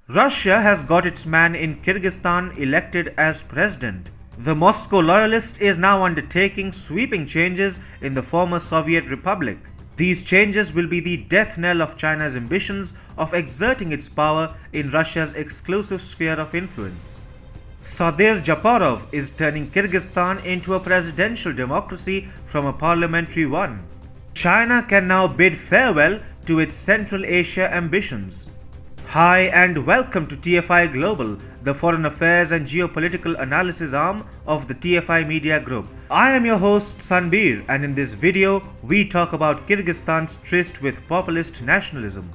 Russia has got its man in Kyrgyzstan elected as president. The Moscow loyalist is now undertaking sweeping changes in the former Soviet Republic. These changes will be the death knell of China's ambitions of exerting its power in Russia's exclusive sphere of influence. Sadyr Japarov is turning Kyrgyzstan into a presidential democracy from a parliamentary one. China can now bid farewell to its Central Asia ambitions. Hi and welcome to TFI Global, the foreign affairs and geopolitical analysis arm of the TFI Media Group. I am your host Sadyr, and in this video we talk about Kyrgyzstan's tryst with populist nationalism.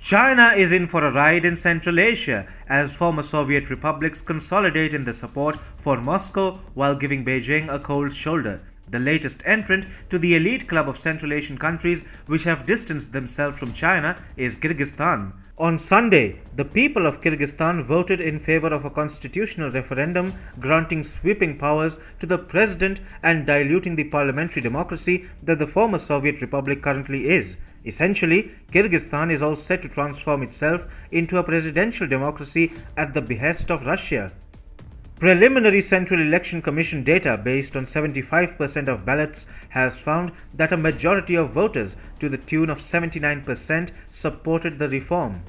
China is in for a ride in Central Asia as former Soviet republics consolidate in their support for Moscow while giving Beijing a cold shoulder. The latest entrant to the elite club of Central Asian countries which have distanced themselves from China is Kyrgyzstan. On Sunday, the people of Kyrgyzstan voted in favor of a constitutional referendum granting sweeping powers to the president and diluting the parliamentary democracy that the former Soviet republic currently is. Essentially, Kyrgyzstan is all set to transform itself into a presidential democracy at the behest of Russia. Preliminary Central Election Commission data based on 75% of ballots has found that a majority of voters, to the tune of 79%, supported the reform.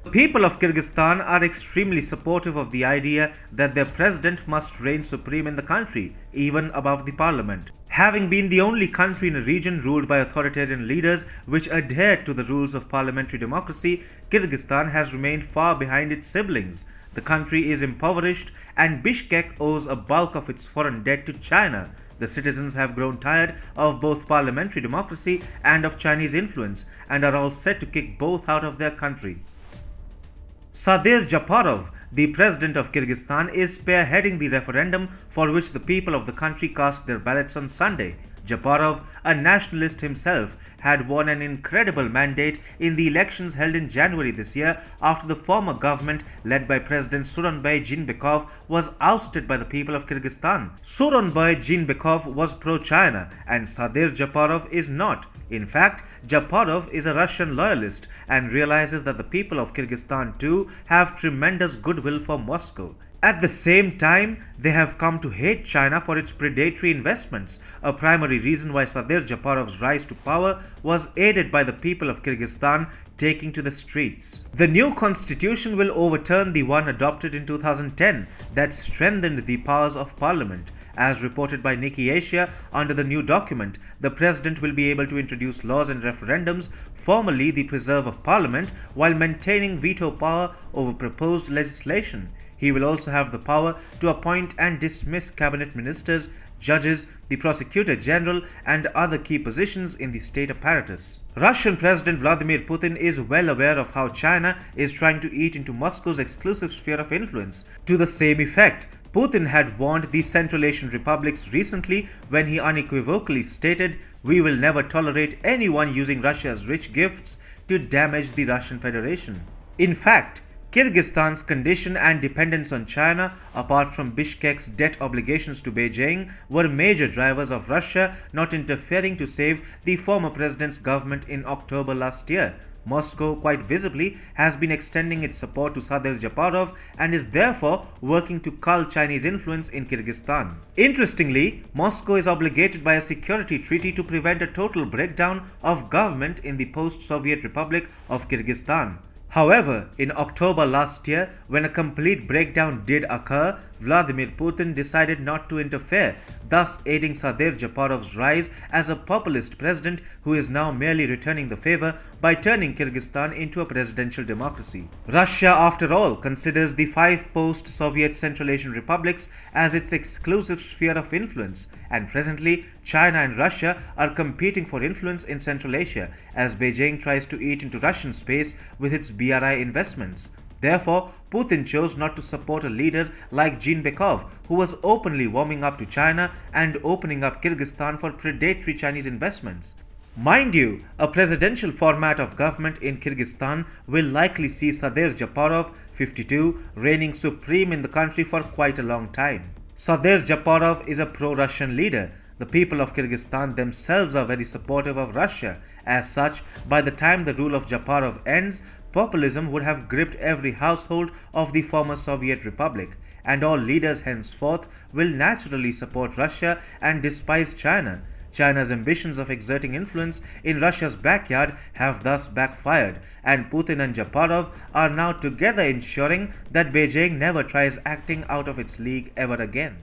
The people of Kyrgyzstan are extremely supportive of the idea that their president must reign supreme in the country, even above the parliament. Having been the only country in a region ruled by authoritarian leaders which adhered to the rules of parliamentary democracy, Kyrgyzstan has remained far behind its siblings. The country is impoverished and Bishkek owes a bulk of its foreign debt to China. The citizens have grown tired of both parliamentary democracy and of Chinese influence and are all set to kick both out of their country. Sadyr Japarov, the president of Kyrgyzstan, is spearheading the referendum for which the people of the country cast their ballots on Sunday. Japarov, a nationalist himself, had won an incredible mandate in the elections held in January this year after the former government led by President Sooronbay Jeenbekov was ousted by the people of Kyrgyzstan. Sooronbay Jeenbekov was pro-China and Sadyr Japarov is not. In fact, Japarov is a Russian loyalist and realizes that the people of Kyrgyzstan too have tremendous goodwill for Moscow. At the same time, they have come to hate China for its predatory investments. A primary reason why Sadyr Japarov's rise to power was aided by the people of Kyrgyzstan taking to the streets. The new constitution will overturn the one adopted in 2010 that strengthened the powers of parliament. As reported by Nikkei Asia, under the new document, the president will be able to introduce laws and referendums, formally the preserve of parliament, while maintaining veto power over proposed legislation. He will also have the power to appoint and dismiss cabinet ministers, judges, the prosecutor general, and other key positions in the state apparatus. Russian President Vladimir Putin is well aware of how China is trying to eat into Moscow's exclusive sphere of influence. To the same effect, Putin had warned the Central Asian republics recently when he unequivocally stated, "We will never tolerate anyone using Russia's rich gifts to damage the Russian Federation." In fact, Kyrgyzstan's condition and dependence on China, apart from Bishkek's debt obligations to Beijing, were major drivers of Russia not interfering to save the former president's government in October last year. Moscow, quite visibly, has been extending its support to Sadyr Japarov and is therefore working to cull Chinese influence in Kyrgyzstan. Interestingly, Moscow is obligated by a security treaty to prevent a total breakdown of government in the post-Soviet Republic of Kyrgyzstan. However, in October last year, when a complete breakdown did occur, Vladimir Putin decided not to interfere, thus aiding Sadyr Japarov's rise as a populist president who is now merely returning the favor by turning Kyrgyzstan into a presidential democracy. Russia, after all, considers the 5 post-Soviet Central Asian republics as its exclusive sphere of influence, and presently China and Russia are competing for influence in Central Asia as Beijing tries to eat into Russian space with its BRI investments. Therefore, Putin chose not to support a leader like Jeenbekov, who was openly warming up to China and opening up Kyrgyzstan for predatory Chinese investments. Mind you, a presidential format of government in Kyrgyzstan will likely see Sadyr Japarov, 52, reigning supreme in the country for quite a long time. Sadyr Japarov is a pro-Russian leader. The people of Kyrgyzstan themselves are very supportive of Russia. As such, by the time the rule of Japarov ends, populism would have gripped every household of the former Soviet Republic, and all leaders henceforth will naturally support Russia and despise China. China's ambitions of exerting influence in Russia's backyard have thus backfired, and Putin and Japarov are now together ensuring that Beijing never tries acting out of its league ever again.